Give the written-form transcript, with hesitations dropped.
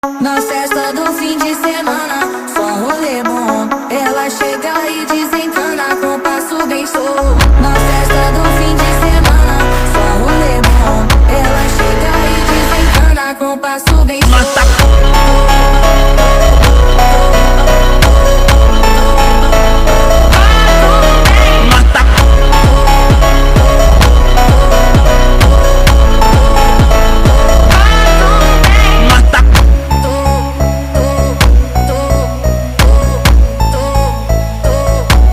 Na festa do fim de semana, só rolê bom. Ela chega e desencana com passo bem solto. Na festa do fim de